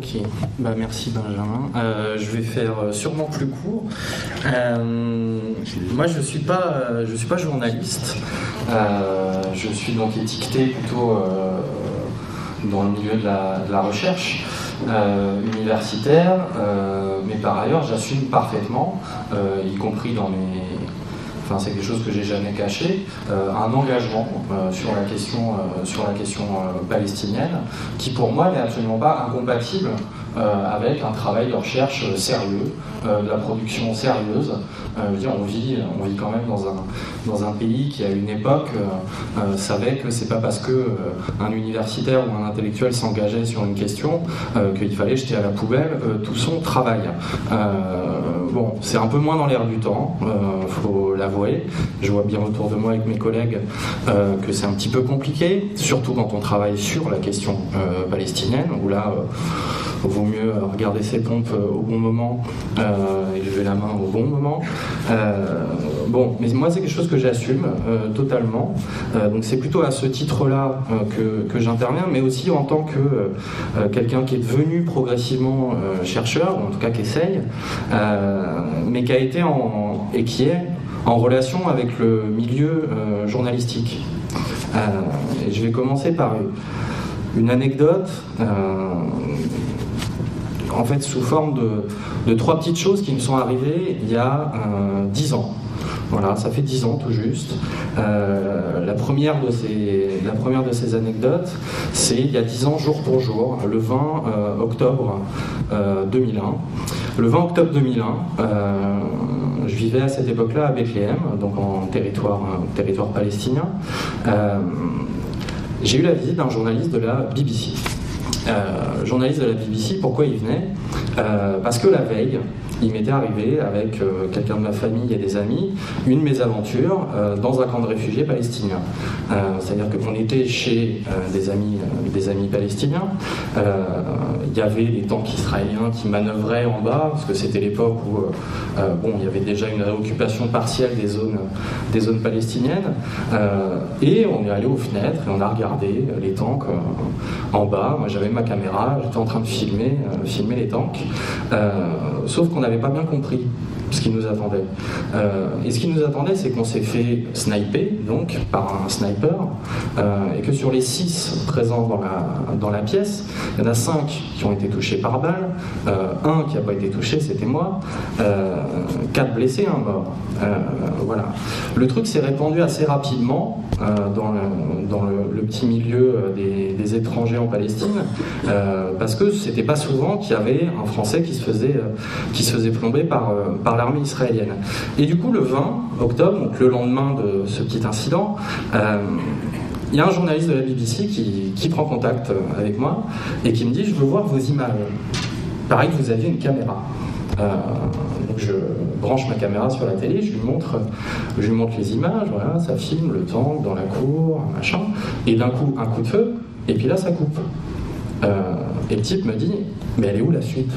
Ok, merci Benjamin. Je vais faire sûrement plus court. Moi je suis pas journaliste. Je suis donc étiqueté plutôt dans le milieu de la recherche universitaire, mais par ailleurs j'assume parfaitement, y compris dans mes... Enfin, c'est quelque chose que j'ai jamais caché, un engagement sur la question palestinienne, qui pour moi n'est absolument pas incompatible avec un travail de recherche sérieux, de la production sérieuse. Je veux dire, on vit quand même dans un pays qui à une époque savait que c'est pas parce que un universitaire ou un intellectuel s'engageait sur une question qu'il fallait jeter à la poubelle tout son travail. Bon, c'est un peu moins dans l'air du temps, faut l'avouer. Je vois bien autour de moi avec mes collègues que c'est un petit peu compliqué, surtout quand on travaille sur la question palestinienne, où là, vaut mieux regarder ses pompes au bon moment et lever la main au bon moment. Bon, mais moi c'est quelque chose que j'assume totalement. Donc c'est plutôt à ce titre-là que j'interviens, mais aussi en tant que quelqu'un qui est devenu progressivement chercheur, ou en tout cas qui essaye, mais qui a été et qui est en relation avec le milieu journalistique. Et je vais commencer par une anecdote, en fait sous forme de 3 petites choses qui me sont arrivées il y a 10 ans. Voilà, ça fait 10 ans tout juste. La première de ces anecdotes, c'est il y a 10 ans, jour pour jour, le 20 octobre 2001. Le 20 octobre 2001, je vivais à cette époque-là à Bethléem, donc en territoire palestinien. J'ai eu la visite d'un journaliste de la BBC. Journaliste de la BBC, pourquoi il venait ? Parce que la veille, il m'était arrivé avec quelqu'un de ma famille et des amis une mésaventure dans un camp de réfugiés palestiniens. C'est-à-dire qu'on était chez des amis palestiniens. Il y avait des tanks israéliens qui manœuvraient en bas, parce que c'était l'époque où il y avait déjà une réoccupation partielle des zones palestiniennes. Et on est allé aux fenêtres et on a regardé les tanks en bas. Moi j'avais ma caméra, j'étais en train de filmer les tanks. Sauf qu'on n'avait pas bien compris ce qui nous attendait. Et ce qui nous attendait, c'est qu'on s'est fait sniper, donc, par un sniper, et que sur les 6 présents dans la pièce, il y en a 5 qui ont été touchés par balle, 1 qui n'a pas été touché, c'était moi, 4 blessés, 1 mort. Voilà. Le truc s'est répandu assez rapidement dans le petit milieu des étrangers en Palestine, parce que c'était pas souvent qu'il y avait un Français qui se faisait plomber par l'armée israélienne. Et du coup, le 20 octobre, donc le lendemain de ce petit incident, il y a un journaliste de la BBC qui prend contact avec moi et qui me dit « Je veux voir vos images. Pareil que vous aviez une caméra. » Donc je branche ma caméra sur la télé, je lui montre les images, voilà, ça filme le tank dans la cour, machin, et d'un coup, un coup de feu, et puis là, ça coupe. Et le type me dit « Mais elle est où la suite ?»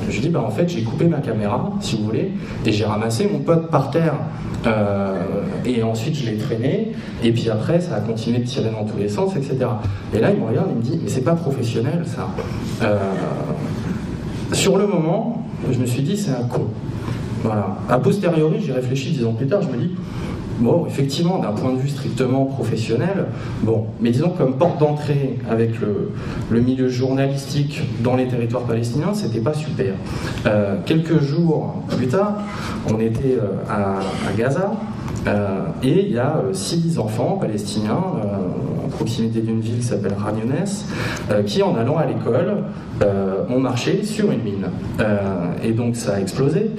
Je lui dis en fait j'ai coupé ma caméra si vous voulez et j'ai ramassé mon pote par terre et ensuite je l'ai traîné et puis après ça a continué de tirer dans tous les sens, etc. Et là il me regarde et me dit mais c'est pas professionnel ça. Sur le moment je me suis dit c'est un con. Voilà. A posteriori j'ai réfléchi 10 ans plus tard, je me dis bon, effectivement, d'un point de vue strictement professionnel, bon, mais disons que comme porte d'entrée avec le milieu journalistique dans les territoires palestiniens, c'était pas super. Quelques jours plus tard, on était à Gaza, et il y a 6 enfants palestiniens à proximité d'une ville qui s'appelle Khan Younes, qui en allant à l'école ont marché sur une mine. Et donc ça a explosé,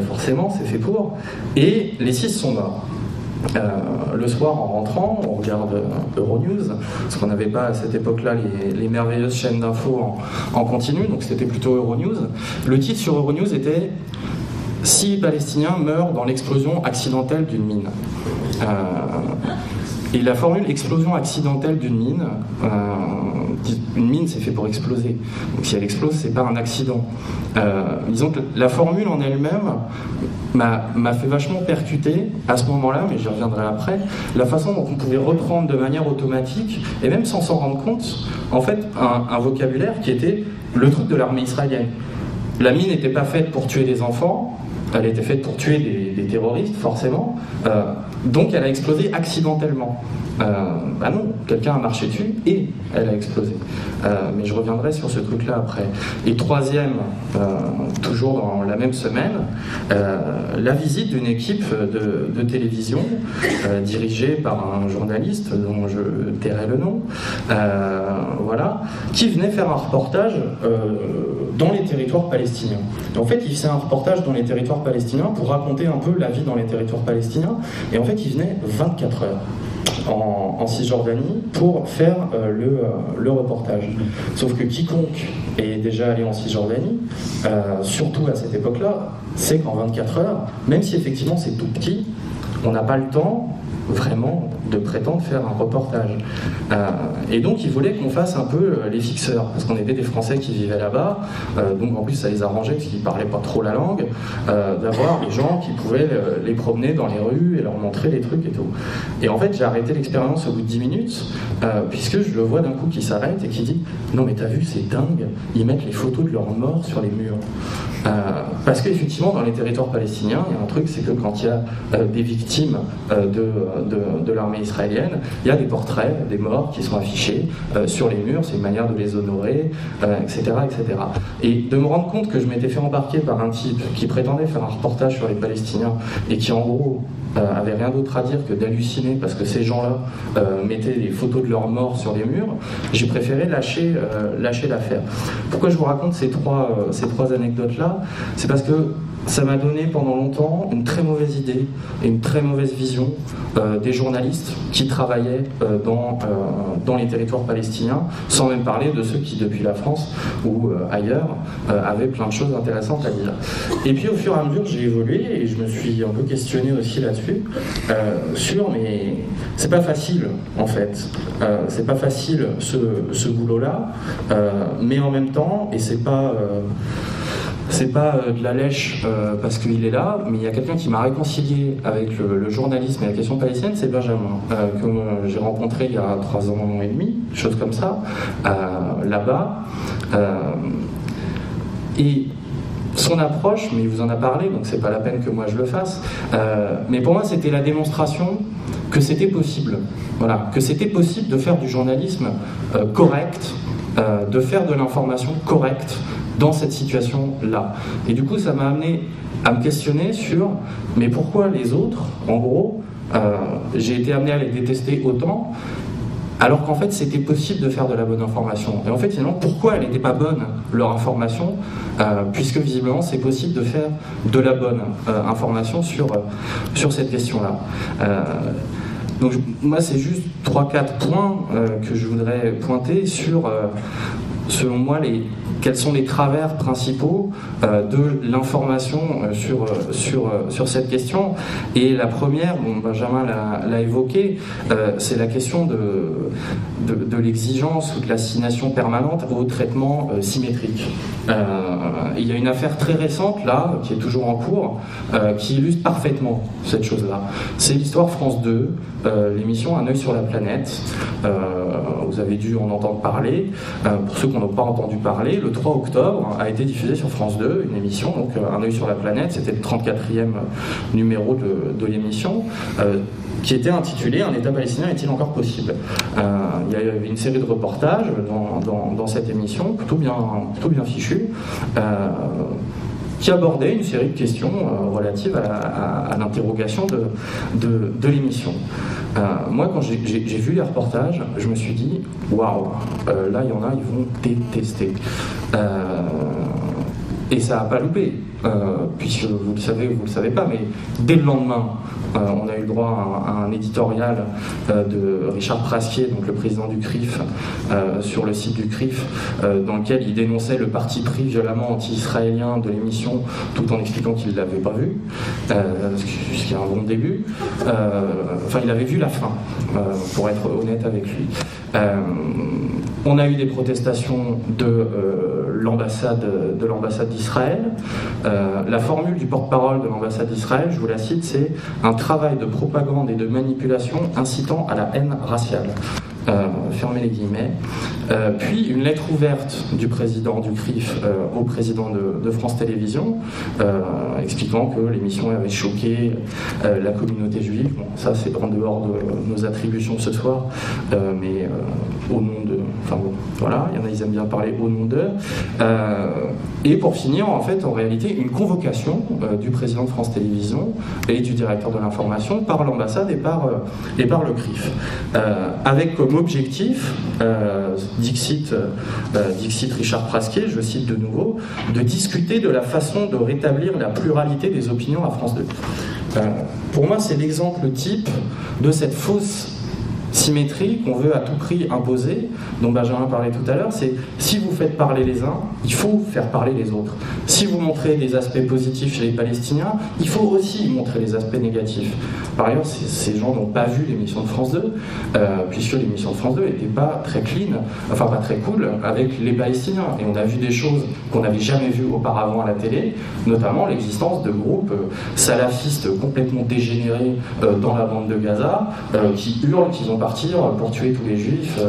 forcément, c'est fait pour, et les 6 sont morts. Le soir en rentrant, on regarde Euronews, parce qu'on n'avait pas à cette époque-là les merveilleuses chaînes d'infos en continu, donc c'était plutôt Euronews. Le titre sur Euronews était 6 Palestiniens meurent dans l'explosion accidentelle d'une mine. Et la formule explosion accidentelle d'une mine, une mine c'est fait pour exploser, donc si elle explose c'est pas un accident. Disons que la formule en elle-même m'a fait vachement percuter à ce moment-là, mais j'y reviendrai après, la façon dont on pouvait reprendre de manière automatique, et même sans s'en rendre compte, en fait un vocabulaire qui était le truc de l'armée israélienne. La mine n'était pas faite pour tuer des enfants, elle était faite pour tuer des terroristes, forcément, donc elle a explosé accidentellement. Bah non, quelqu'un a marché dessus et elle a explosé. Mais je reviendrai sur ce truc-là après. Et troisième, toujours dans la même semaine, la visite d'une équipe de télévision dirigée par un journaliste dont je tairai le nom, voilà, qui venait faire un reportage dans les territoires palestiniens. Et en fait, il faisait un reportage dans les territoires palestiniens pour raconter un peu la vie dans les territoires palestiniens. Et en fait, il venait 24 heures en Cisjordanie pour faire le reportage. Sauf que quiconque est déjà allé en Cisjordanie, surtout à cette époque-là, sait qu'en 24 heures, même si effectivement c'est tout petit, on n'a pas le temps vraiment de prétendre faire un reportage. Et donc ils voulaient qu'on fasse un peu les fixeurs, parce qu'on était des Français qui vivaient là-bas, donc en plus ça les arrangeait parce qu'ils ne parlaient pas trop la langue, d'avoir des gens qui pouvaient les promener dans les rues et leur montrer les trucs et tout. Et en fait j'ai arrêté l'expérience au bout de 10 minutes, puisque je le vois d'un coup qui s'arrête et qui dit « Non mais t'as vu, c'est dingue, ils mettent les photos de leurs morts sur les murs. » Parce qu'effectivement dans les territoires palestiniens, il y a un truc, c'est que quand il y a des victimes de l'armée israélienne, il y a des portraits des morts qui sont affichés sur les murs, c'est une manière de les honorer, etc., etc. Et de me rendre compte que je m'étais fait embarquer par un type qui prétendait faire un reportage sur les Palestiniens et qui en gros avait rien d'autre à dire que d'halluciner parce que ces gens-là mettaient des photos de leurs morts sur les murs, j'ai préféré lâcher l'affaire. Pourquoi je vous raconte ces trois anecdotes-là? C'est parce que ça m'a donné pendant longtemps une très mauvaise idée et une très mauvaise vision des journalistes qui travaillaient dans les territoires palestiniens, sans même parler de ceux qui, depuis la France ou ailleurs, avaient plein de choses intéressantes à dire. Et puis au fur et à mesure, j'ai évolué et je me suis un peu questionné aussi là-dessus, mais c'est pas facile en fait. C'est pas facile ce boulot-là, mais en même temps, et c'est pas de la lèche parce qu'il est là, mais il y a quelqu'un qui m'a réconcilié avec le journalisme et la question palestinienne, c'est Benjamin, que j'ai rencontré il y a 3 ans et demi, chose comme ça, là-bas. Et son approche, mais il vous en a parlé, donc c'est pas la peine que moi je le fasse, mais pour moi c'était la démonstration que c'était possible. Voilà, que c'était possible de faire du journalisme correct, de faire de l'information correcte dans cette situation-là. Et du coup, ça m'a amené à me questionner sur mais pourquoi les autres, en gros, j'ai été amené à les détester autant, alors qu'en fait, c'était possible de faire de la bonne information. Et en fait, finalement, pourquoi elle n'était pas bonne, leur information, puisque visiblement, c'est possible de faire de la bonne information sur cette question-là. Donc moi, c'est juste 3-4 points que je voudrais pointer sur, selon moi, quels sont les travers principaux de l'information sur cette question. Et la première, Benjamin l'a évoqué, c'est la question de l'exigence ou de l'assignation permanente au traitement symétrique. Il y a une affaire très récente, là, qui est toujours en cours, qui illustre parfaitement cette chose-là. C'est l'histoire France 2, l'émission Un œil sur la planète. Vous avez dû en entendre parler. Pour ceux qui n'en ont pas entendu parler, le 3 octobre a été diffusée sur France 2 une émission, donc Un œil sur la planète, c'était le 34e numéro de l'émission, qui était intitulé « Un État palestinien est-il encore possible ?» Il y avait une série de reportages dans cette émission, plutôt bien fichus, qui abordait une série de questions relatives à l'interrogation de l'émission. Moi, quand j'ai vu les reportages, je me suis dit « Waouh, là, il y en a, ils vont détester. » Et ça n'a pas loupé, puisque vous le savez ou vous ne le savez pas, mais dès le lendemain, on a eu le droit à un éditorial de Richard Prasquier, donc le président du CRIF, sur le site du CRIF, dans lequel il dénonçait le parti pris violemment anti-israélien de l'émission, tout en expliquant qu'il ne l'avait pas vu, ce qui est un bon début. Enfin, il avait vu la fin, pour être honnête avec lui. On a eu des protestations de l'ambassade d'Israël. La formule du porte-parole de l'ambassade d'Israël, je vous la cite, c'est un travail de propagande et de manipulation incitant à la haine raciale. Fermez les guillemets. Puis une lettre ouverte du président du CRIF au président de France Télévisions, expliquant que l'émission avait choqué la communauté juive. Bon, ça c'est en dehors de nos attributions ce soir, mais au nom de... Enfin bon, voilà, il y en a, ils aiment bien parler au nom d'eux. Et pour finir, en fait, en réalité, une convocation du président de France Télévisions et du directeur de l'information par l'ambassade et par le CRIF, avec comme objectif, Dixit Richard Prasquier, je cite de nouveau, de discuter de la façon de rétablir la pluralité des opinions à France 2. Pour moi, c'est l'exemple type de cette fausse symétrie qu'on veut à tout prix imposer, dont Benjamin parlait tout à l'heure, c'est si vous faites parler les uns, il faut faire parler les autres. Si vous montrez des aspects positifs chez les Palestiniens, il faut aussi montrer les aspects négatifs. Par ailleurs, ces gens n'ont pas vu l'émission de France 2, puisque l'émission de France 2 n'était pas très clean, enfin pas très cool, avec les Palestiniens. Et on a vu des choses qu'on n'avait jamais vues auparavant à la télé, notamment l'existence de groupes salafistes complètement dégénérés dans la bande de Gaza, qui hurlent qu'ils vont partir pour tuer tous les juifs,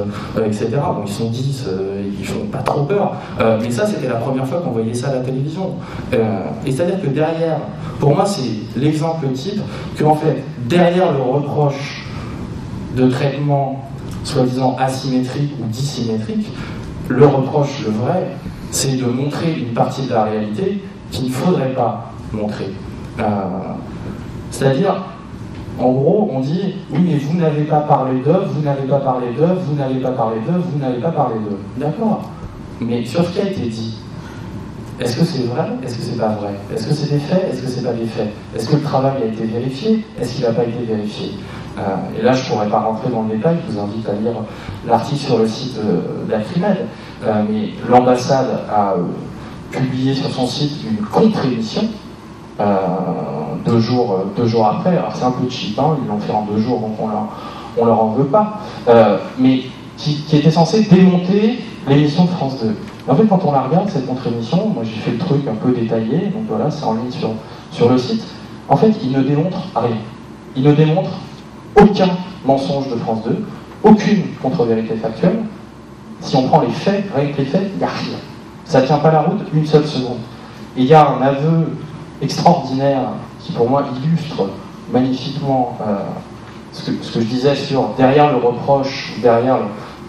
etc. Bon, ils sont 10, ils font pas trop peur, mais ça c'était la première fois qu'on voyait ça à la télévision. Et c'est-à-dire que derrière, pour moi c'est l'exemple type qu'en fait, derrière le reproche de traitement soi-disant asymétrique ou dissymétrique, le reproche, le vrai, c'est de montrer une partie de la réalité qu'il ne faudrait pas montrer. C'est-à-dire, en gros, on dit, oui, mais vous n'avez pas parlé d'eux, vous n'avez pas parlé d'eux, vous n'avez pas parlé d'eux, vous n'avez pas parlé d'eux. D'accord. Mais sur ce qui a été dit, est-ce que c'est vrai? Est-ce que c'est pas vrai? Est-ce que c'est des faits? Est-ce que c'est pas des faits? Est-ce que le travail a été vérifié? Est-ce qu'il n'a pas été vérifié? Et là, je ne pourrais pas rentrer dans le détail, je vous invite à lire l'article sur le site d'Acrimed, mais l'ambassade a publié sur son site une contre-émission, 2 jours après. Alors c'est un peu cheap, hein, ils l'ont fait en 2 jours, donc on leur en veut pas, mais qui était censé démonter l'émission de France 2. Et en fait, quand on la regarde, cette contre-émission, moi j'ai fait le truc un peu détaillé, donc voilà, c'est en ligne sur le site, en fait, il ne démontre rien. Il ne démontre aucun mensonge de France 2, aucune contre-vérité factuelle. Si on prend les faits, rien que les faits, il n'y a rien. Ça ne tient pas la route une seule seconde. Et il y a un aveu extraordinaire qui pour moi illustre magnifiquement ce que je disais sur derrière le reproche, derrière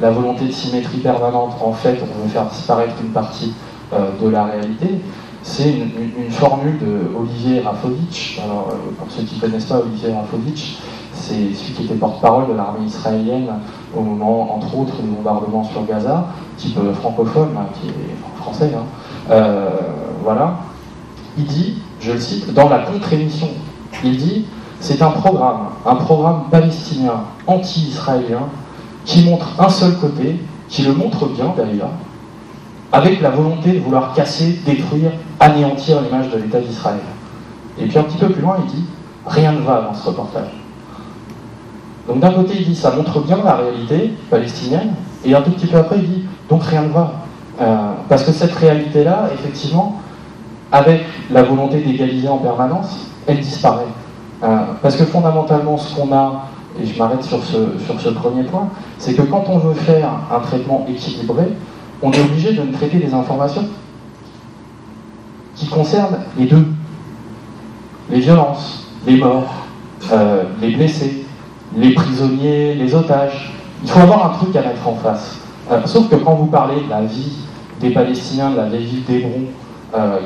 la volonté de symétrie permanente, en fait on veut faire disparaître une partie de la réalité. C'est une formule de Olivier Rafovitch. Alors pour ceux qui ne connaissent pas Olivier Rafovitch, c'est celui qui était porte-parole de l'armée israélienne au moment, entre autres, du bombardement sur Gaza, type francophone, qui est français, hein. Voilà. Il dit, je le cite, dans la contre-émission, il dit « C'est un programme palestinien anti-israélien qui montre un seul côté, qui le montre bien d'ailleurs, avec la volonté de vouloir casser, détruire, anéantir l'image de l'État d'Israël. » Et puis un petit peu plus loin, il dit « Rien ne va dans ce reportage. » Donc d'un côté, il dit « Ça montre bien la réalité palestinienne », et un tout petit peu après, il dit « Donc rien ne va. » Parce que cette réalité-là, effectivement, avec la volonté d'égaliser en permanence, elle disparaît. Parce que fondamentalement, ce qu'on a, et je m'arrête sur ce premier point, c'est que quand on veut faire un traitement équilibré, on est obligé de ne traiter des informations qui concernent les deux. Les violences, les morts, les blessés, les prisonniers, les otages. Il faut avoir un truc à mettre en face. Sauf que quand vous parlez de la vie des Palestiniens, de la vieille ville d'Hébron,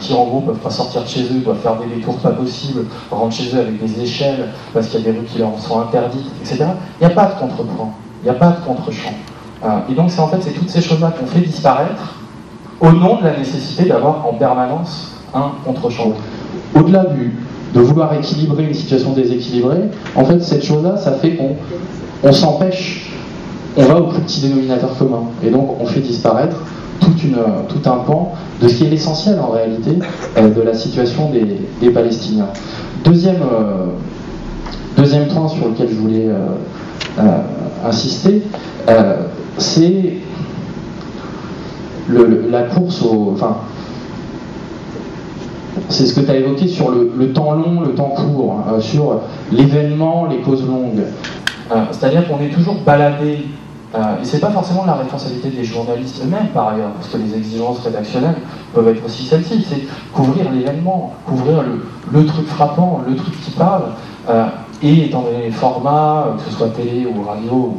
qui en gros peuvent pas sortir de chez eux, doivent faire des détours pas possibles, rentrent chez eux avec des échelles parce qu'il y a des rues qui leur sont interdites, etc. Il n'y a pas de contrepoint, il n'y a pas de contre-champ. Et donc c'est toutes ces choses-là qu'on fait disparaître au nom de la nécessité d'avoir en permanence un contre-champ. Au-delà de vouloir équilibrer une situation déséquilibrée, en fait, cette chose-là, ça fait qu'on s'empêche, on va au plus petit dénominateur commun. Et donc, on fait disparaître tout un pan de ce qui est l'essentiel, en réalité, de la situation des Palestiniens. Deuxième point sur lequel je voulais insister, c'est la course c'est ce que tu as évoqué sur le temps long, le temps court, sur l'événement, les causes longues. C'est-à-dire qu'on est toujours baladé, et c'est pas forcément la responsabilité des journalistes eux-mêmes par ailleurs, parce que les exigences rédactionnelles peuvent être aussi celles-ci, c'est couvrir l'événement, couvrir le truc frappant, le truc qui parle, et étant donné les formats, que ce soit télé ou radio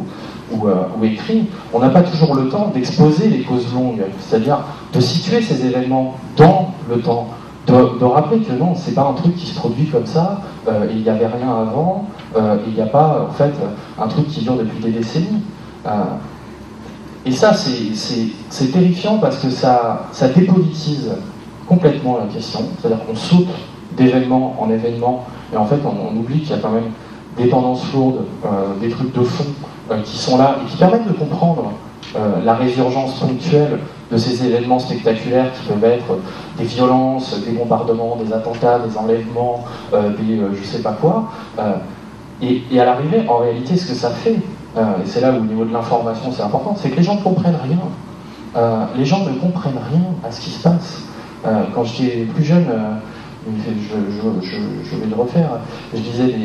ou écrit, on n'a pas toujours le temps d'exposer les causes longues, c'est-à-dire de situer ces événements dans le temps, de rappeler que non, c'est pas un truc qui se produit comme ça, et il n'y avait rien avant, il n'y a pas en fait un truc qui dure depuis des décennies. Et ça, c'est terrifiant parce que ça dépolitise complètement la question, c'est-à-dire qu'on saute d'événement en événement, et en fait on oublie qu'il y a quand même des tendances lourdes, des trucs de fond qui sont là et qui permettent de comprendre la résurgence ponctuelle de ces événements spectaculaires qui peuvent être des violences, des bombardements, des attentats, des enlèvements, des je sais pas quoi. Et à l'arrivée, en réalité, ce que ça fait, et c'est là où au niveau de l'information c'est important, c'est que les gens ne comprennent rien. Les gens ne comprennent rien à ce qui se passe. Quand j'étais plus jeune, je vais le refaire, je lisais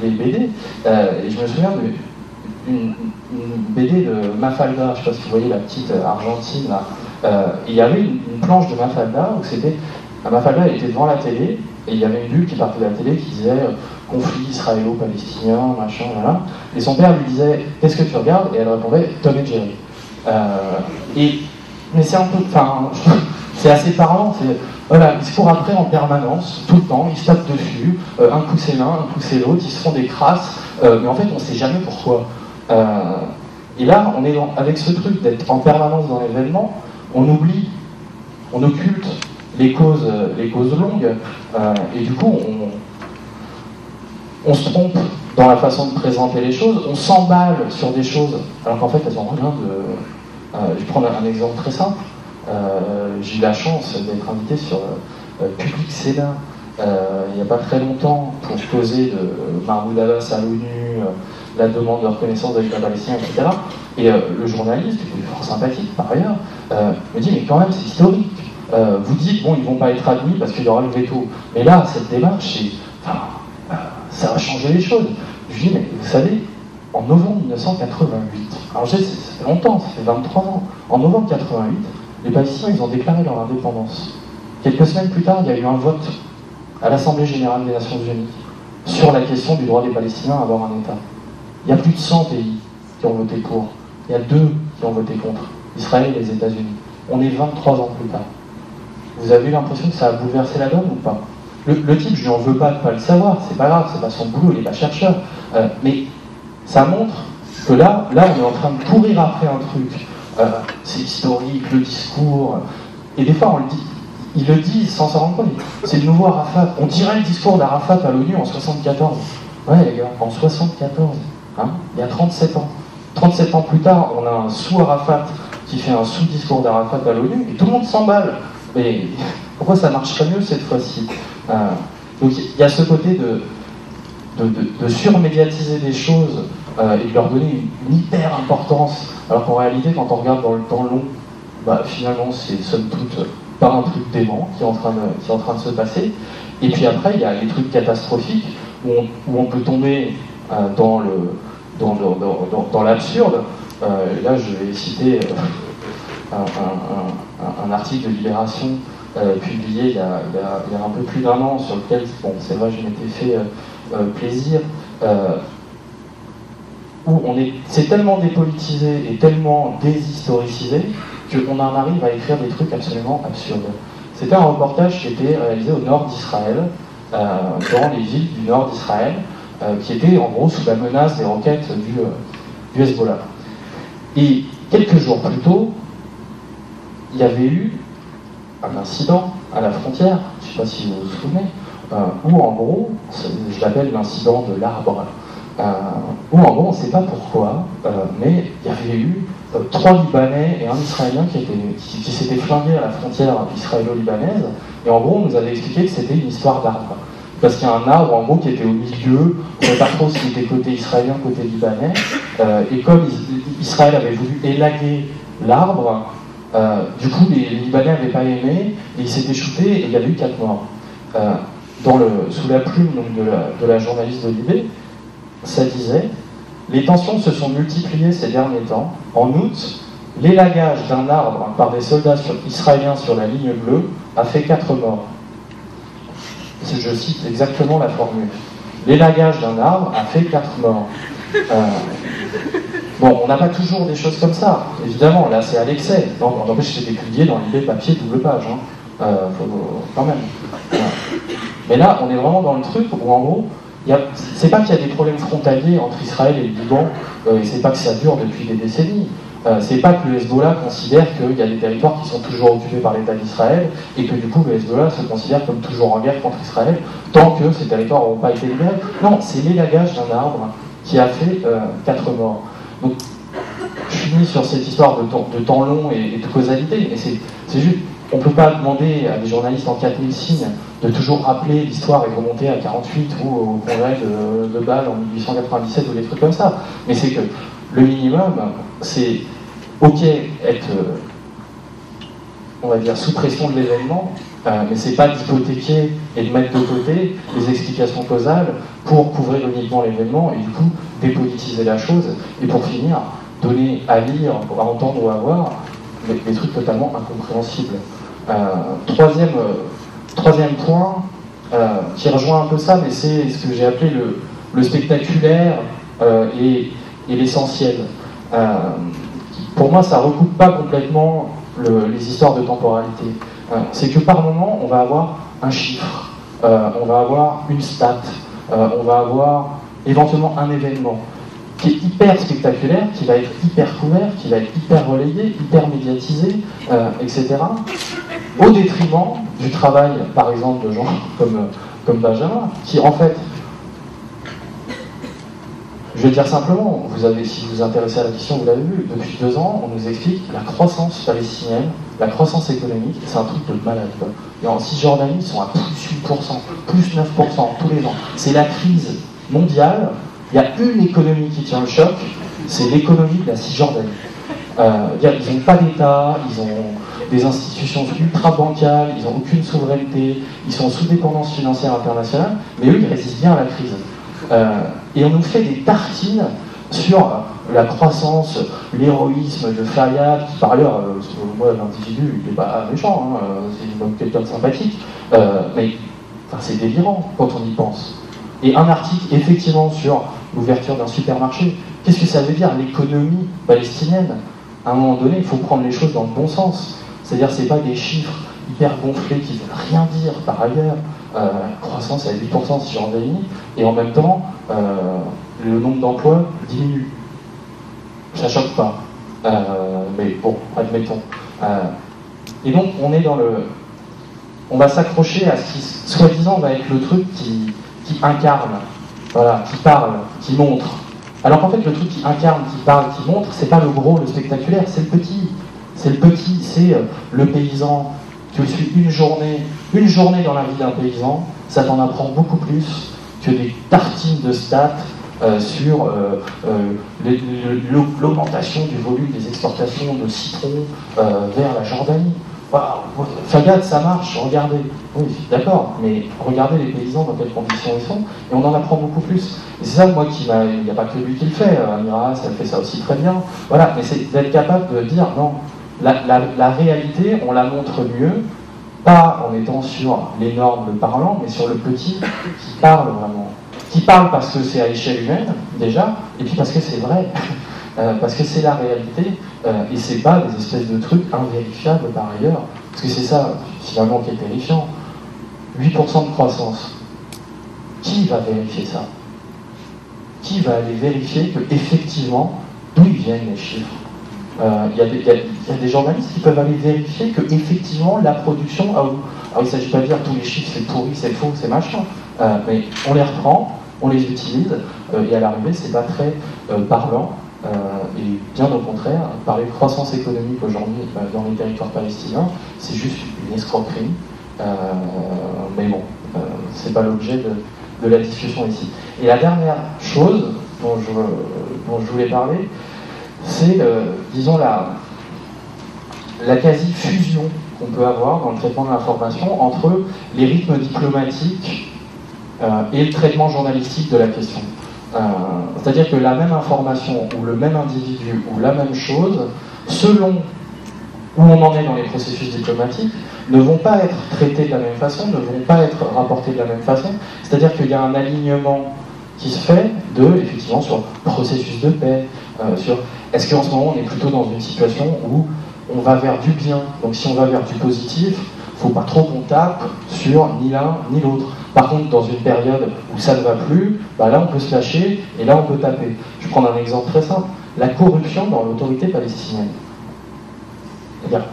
des BD, et je me souviens d'une BD de Mafalda, je ne sais pas si vous voyez la petite argentine là. Il y avait une planche de Mafalda où c'était. Mafalda était devant la télé et il y avait une bulle qui partait de la télé qui disait conflit israélo-palestinien, machin, voilà. Et son père lui disait qu'est-ce que tu regardes? Et elle répondait Tom et Jerry. Mais c'est un peu. Enfin, c'est assez parlant. Voilà, ils se courent après en permanence, tout le temps, ils se tapent dessus, un coup c'est l'un, un coup c'est l'autre, ils se font des crasses, mais en fait on ne sait jamais pourquoi. Et là, on est avec ce truc d'être en permanence dans l'événement, on oublie, on occulte les causes longues, et du coup, on se trompe dans la façon de présenter les choses, on s'emballe sur des choses, alors qu'en fait, elles n'ont rien de... je vais prendre un exemple très simple. J'ai eu la chance d'être invité sur Public Sénat il n'y a pas très longtemps pour causer de Mahmoud Abbas à l'ONU, la demande de reconnaissance de l'État palestinien, etc. Et le journaliste, qui est fort sympathique par ailleurs, me dit mais quand même c'est historique. Vous dites bon ils vont pas être admis parce qu'il y aura le veto. Mais là cette démarche, ça va changer les choses. Je lui dis mais vous savez, en novembre 1988, alors ça fait longtemps, ça fait 23 ans, en novembre 1988, les Palestiniens ils ont déclaré leur indépendance. Quelques semaines plus tard, il y a eu un vote à l'Assemblée Générale des Nations Unies sur la question du droit des Palestiniens à avoir un État. Il y a plus de 100 pays qui ont voté pour. Il y a 2 qui ont voté contre, Israël et les États-Unis. On est 23 ans plus tard. Vous avez eu l'impression que ça a bouleversé la donne ou pas? Le type, je lui en veux pas de pas le savoir, c'est pas grave, c'est pas son boulot, il n'est pas chercheur. Mais ça montre que là, on est en train de courir après un truc. C'est historique, le discours. Et des fois, on le dit. Il le dit sans s'en rendre compte. C'est le nouveau Arafat. On dirait le discours d'Arafat à l'ONU en 74. Ouais, les gars, en 74. Hein, il y a 37 ans. 37 ans plus tard, on a un sous-Arafat qui fait un sous-discours d'Arafat à l'ONU et tout le monde s'emballe. Mais pourquoi ça marcherait mieux cette fois-ci? Donc il y a ce côté de surmédiatiser des choses et de leur donner une hyper importance, alors qu'en réalité, quand on regarde dans le temps long, finalement, c'est somme toute pas un truc dément qui est en train de se passer. Et puis après, il y a les trucs catastrophiques où on peut tomber dans l'absurde. Là, je vais citer un article de Libération publié il y a un peu plus d'1 an, sur lequel, bon, c'est vrai, je m'étais fait plaisir, où c'est tellement dépolitisé et tellement déshistoricisé qu'on en arrive à écrire des trucs absolument absurdes. C'était un reportage qui était réalisé au nord d'Israël, dans les villes du nord d'Israël, qui étaient en gros sous la menace des roquettes du Hezbollah. Et quelques jours plus tôt, il y avait eu un incident, à la frontière, je ne sais pas si vous vous souvenez, où en gros, je l'appelle l'incident de l'arbre, où en gros on ne sait pas pourquoi, mais il y avait eu 3 Libanais et un Israélien qui s'étaient flingués à la frontière israélo-libanaise, et en gros on nous avait expliqué que c'était une histoire d'arbre. Parce qu'il y a un arbre en gros qui était au milieu, on ne savait pas trop s'il était côté israélien, côté libanais, et comme Israël avait voulu élaguer l'arbre, du coup les Libanais n'avaient pas aimé, et ils s'étaient shootés et il y avait eu 4 morts. Sous la plume donc, de la journaliste de Libé, ça disait « Les tensions se sont multipliées ces derniers temps. En août, l'élagage d'un arbre par des soldats israéliens sur la ligne bleue a fait 4 morts. » Je cite exactement la formule. « L'élagage d'un arbre a fait 4 morts. » Bon, on n'a pas toujours des choses comme ça, évidemment, là c'est à l'excès. N'empêche, c'était publié dans Libé papier, double page, quand même. Mais là, on est vraiment dans le truc où en gros, c'est pas qu'il y a des problèmes frontaliers entre Israël et le Liban, et c'est pas que ça dure depuis des décennies. C'est pas que le Hezbollah considère qu'il y a des territoires qui sont toujours occupés par l'État d'Israël et que du coup le Hezbollah se considère comme toujours en guerre contre Israël tant que ces territoires n'auront pas été libérés. Non, c'est l'élagage d'un arbre qui a fait 4 morts. Donc, je finis sur cette histoire de temps long et de causalité, mais c'est juste, on ne peut pas demander à des journalistes en 4000 signes de toujours rappeler l'histoire et de remonter à 48 ou au congrès de Bâle en 1897 ou des trucs comme ça. Mais c'est que le minimum, c'est ok être, on va dire, sous pression de l'événement, mais c'est pas d'hypothéquer et de mettre de côté les explications causales pour couvrir uniquement l'événement et du coup dépolitiser la chose et pour finir donner à lire, à entendre ou à voir des trucs totalement incompréhensibles. Troisième point qui rejoint un peu ça, mais c'est ce que j'ai appelé le spectaculaire et l'essentiel. Pour moi, ça ne recoupe pas complètement les histoires de temporalité. C'est que par moment, on va avoir un chiffre, on va avoir une stat, on va avoir éventuellement un événement qui est hyper spectaculaire, qui va être hyper couvert, qui va être hyper relayé, hyper médiatisé, etc. Au détriment du travail, par exemple, de gens comme Benjamin, qui en fait, je vais le dire simplement, si vous vous intéressez à la question, vous l'avez vu, depuis 2 ans, on nous explique la croissance palestinienne, la croissance économique, c'est un truc de malade. Et en Cisjordanie, ils sont à plus 8%, plus 9% tous les ans. C'est la crise mondiale. Il y a une économie qui tient le choc, c'est l'économie de la Cisjordanie. Ils n'ont pas d'État, ils ont des institutions ultra bancales, ils n'ont aucune souveraineté, ils sont sous dépendance financière internationale, mais eux, ils résistent bien à la crise. Et on nous fait des tartines sur la croissance, l'héroïsme de Fayyad, qui par ailleurs, moi l'individu, il n'est pas méchant, c'est quelqu'un de sympathique, mais c'est délirant quand on y pense. Et un article, effectivement, sur l'ouverture d'un supermarché, qu'est-ce que ça veut dire, l'économie palestinienne? À un moment donné, il faut prendre les choses dans le bon sens. C'est-à-dire, ce n'est pas des chiffres hyper gonflés qui ne veulent rien dire par ailleurs. Croissance à 8% en Cisjordanie, et en même temps, le nombre d'emplois diminue. Ça choque pas. Mais bon, admettons. Et donc, on va s'accrocher à ce qui, soi-disant, va être le truc qui incarne, voilà, qui parle, qui montre. Alors qu'en fait, le truc qui incarne, qui parle, qui montre, c'est pas le gros, le spectaculaire, c'est le petit. C'est le petit, c'est le paysan. Tu suis une journée dans la vie d'un paysan, ça t'en apprend beaucoup plus que des tartines de stats sur l'augmentation du volume des exportations de citron vers la Jordanie. Fayyad, ça marche, regardez. Oui, d'accord, mais regardez les paysans dans quelles conditions ils sont, et on en apprend beaucoup plus. Et c'est ça, moi, il n'y a pas que lui qui le fait, Amira, elle fait ça aussi très bien. Voilà, mais c'est d'être capable de dire, non, la réalité, on la montre mieux, pas en étant sur l'énorme, le parlant, mais sur le petit qui parle vraiment. Qui parle parce que c'est à l'échelle humaine, déjà, et puis parce que c'est vrai. Parce que c'est la réalité, et c'est pas des espèces de trucs invérifiables par ailleurs. Parce que c'est ça, finalement, qui est terrifiant. 8% de croissance. Qui va vérifier ça? Qui va aller vérifier que, effectivement, d'où ils viennent les chiffres? Il y a des journalistes qui peuvent aller vérifier que, effectivement, la production Alors il ne s'agit pas de dire tous les chiffres c'est pourri, c'est faux, c'est machin, mais on les reprend, on les utilise, et à l'arrivée c'est pas très parlant, et bien au contraire, parler de croissance économique aujourd'hui dans les territoires palestiniens, c'est juste une escroquerie, mais bon, c'est pas l'objet de la discussion ici. Et la dernière chose dont je voulais parler, c'est, disons, la quasi-fusion qu'on peut avoir dans le traitement de l'information entre les rythmes diplomatiques et le traitement journalistique de la question. C'est-à-dire que la même information, ou le même individu, ou la même chose, selon où on en est dans les processus diplomatiques, ne vont pas être traités de la même façon, ne vont pas être rapportés de la même façon. C'est-à-dire qu'il y a un alignement qui se fait effectivement, sur le processus de paix, sur est-ce qu'en ce moment on est plutôt dans une situation où on va vers du bien. Donc si on va vers du positif, il ne faut pas trop qu'on tape sur ni l'un ni l'autre. Par contre, dans une période où ça ne va plus, là on peut se lâcher et là on peut taper. Je vais prendre un exemple très simple. La corruption dans l'autorité palestinienne. C'est-à-dire,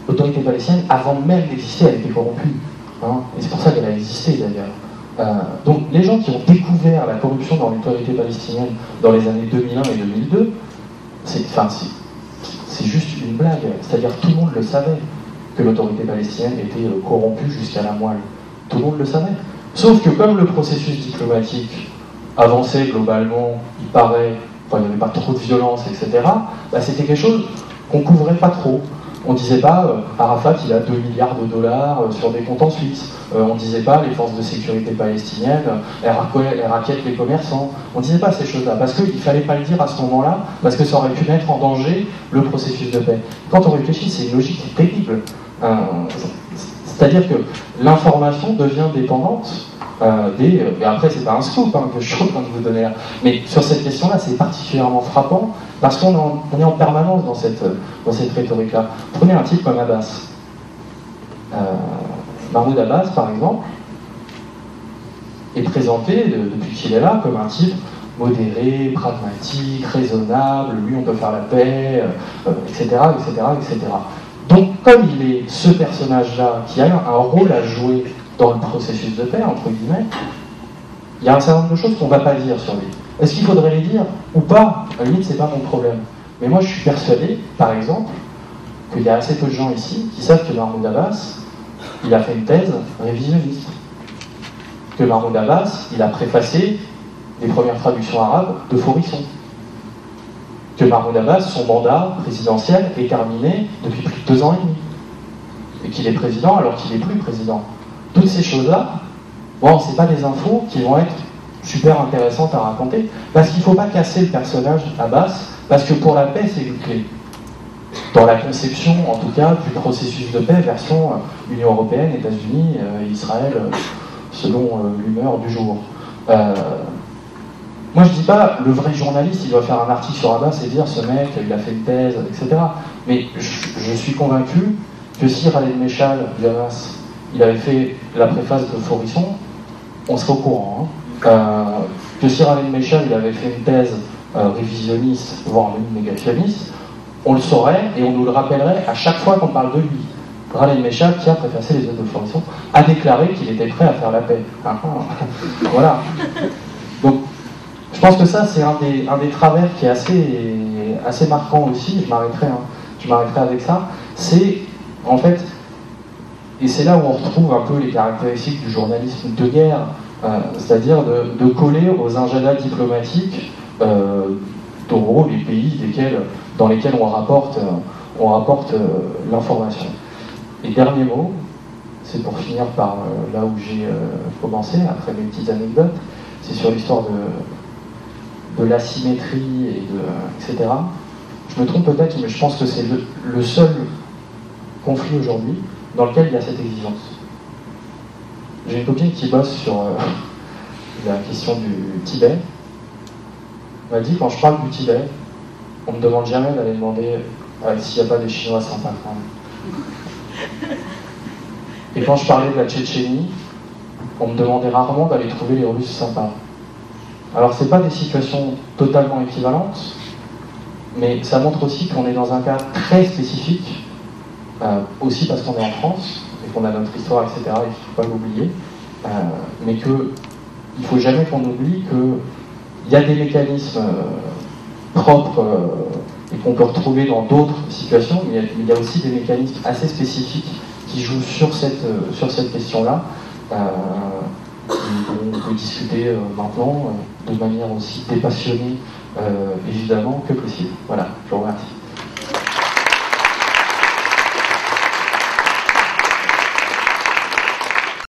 l'autorité palestinienne, avant même d'exister, elle était corrompue. Hein, et c'est pour ça qu'elle a existé d'ailleurs. Donc les gens qui ont découvert la corruption dans l'autorité palestinienne dans les années 2001 et 2002, c'est juste une blague. C'est-à-dire tout le monde le savait que l'autorité palestinienne était corrompue jusqu'à la moelle. Tout le monde le savait. Sauf que comme le processus diplomatique avançait globalement, il paraît, il n'y avait pas trop de violence, etc., c'était quelque chose qu'on couvrait pas trop. On ne disait pas Arafat il a 2 milliards de dollars sur des comptes en Suisse. On ne disait pas les forces de sécurité palestiniennes, elles raquettent les commerçants. On ne disait pas ces choses-là, parce qu'il ne fallait pas le dire à ce moment-là, parce que ça aurait pu mettre en danger le processus de paix. Quand on réfléchit, c'est une logique terrible. C'est-à-dire que l'information devient dépendante et après c'est pas un scoop que je suis en train de vous donner là, mais sur cette question-là c'est particulièrement frappant parce qu'on est en permanence dans cette rhétorique-là. Prenez un type comme Abbas. Mahmoud Abbas, par exemple, est présenté depuis qu'il est là comme un type modéré, pragmatique, raisonnable, lui on peut faire la paix, etc., etc., etc. Donc comme il est ce personnage-là qui a un rôle à jouer dans le processus de paix, entre guillemets, il y a un certain nombre de choses qu'on ne va pas dire sur lui. Est-ce qu'il faudrait les dire ou pas? À la limite, c'est pas mon problème. Mais moi, je suis persuadé, par exemple, qu'il y a assez peu de gens ici qui savent que Mahmoud Abbas, il a fait une thèse révisionniste. Que Mahmoud Abbas, il a préfacé les premières traductions arabes de Faurisson. Que Mahmoud Abbas, son mandat présidentiel est terminé depuis plus de 2 ans et demi. Et qu'il est président alors qu'il n'est plus président. Toutes ces choses-là, bon, c'est pas des infos qui vont être super intéressantes à raconter, parce qu'il ne faut pas casser le personnage Abbas, parce que pour la paix, c'est une clé. Dans la conception, en tout cas, du processus de paix, version Union Européenne, États-Unis, Israël, selon l'humeur du jour. Moi, je dis pas, le vrai journaliste, il doit faire un article sur Abbas et dire, ce mec, il a fait une thèse, etc. Mais je suis convaincu que si Khaled Meshal, Abbas, il avait fait la préface de Faurisson, on serait au courant. Que si Khaled Meshal, il avait fait une thèse révisionniste, voire même négationniste, on le saurait et on nous le rappellerait à chaque fois qu'on parle de lui. Khaled Meshal, qui a préfacé les œuvres de Faurisson, a déclaré qu'il était prêt à faire la paix. Voilà. Donc, je pense que ça, c'est un des travers qui est assez marquant aussi, je m'arrêterai avec ça, c'est, en fait, et c'est là où on retrouve un peu les caractéristiques du journalisme de guerre, c'est-à-dire de coller aux agendas diplomatiques les pays dans lesquels on rapporte l'information. Et dernier mot, c'est pour finir par là où j'ai commencé, après mes petites anecdotes, c'est sur l'histoire de l'asymétrie, etc. Je me trompe peut-être, mais je pense que c'est le seul conflit aujourd'hui dans lequel il y a cette exigence. J'ai une copine qui bosse sur la question du Tibet. Elle m'a dit, quand je parle du Tibet, on ne me demande jamais d'aller demander s'il n'y a pas des Chinois sympas quand même. Et quand je parlais de la Tchétchénie, on me demandait rarement d'aller trouver les Russes sympas. Alors c'est pas des situations totalement équivalentes, mais ça montre aussi qu'on est dans un cas très spécifique, aussi parce qu'on est en France, et qu'on a notre histoire, etc., il ne faut pas l'oublier, mais qu'il ne faut jamais qu'on oublie qu'il y a des mécanismes propres et qu'on peut retrouver dans d'autres situations, mais il y a aussi des mécanismes assez spécifiques qui jouent sur cette question-là, et dont on peut discuter maintenant de manière aussi dépassionnée, évidemment, que possible. Voilà, je vous remercie.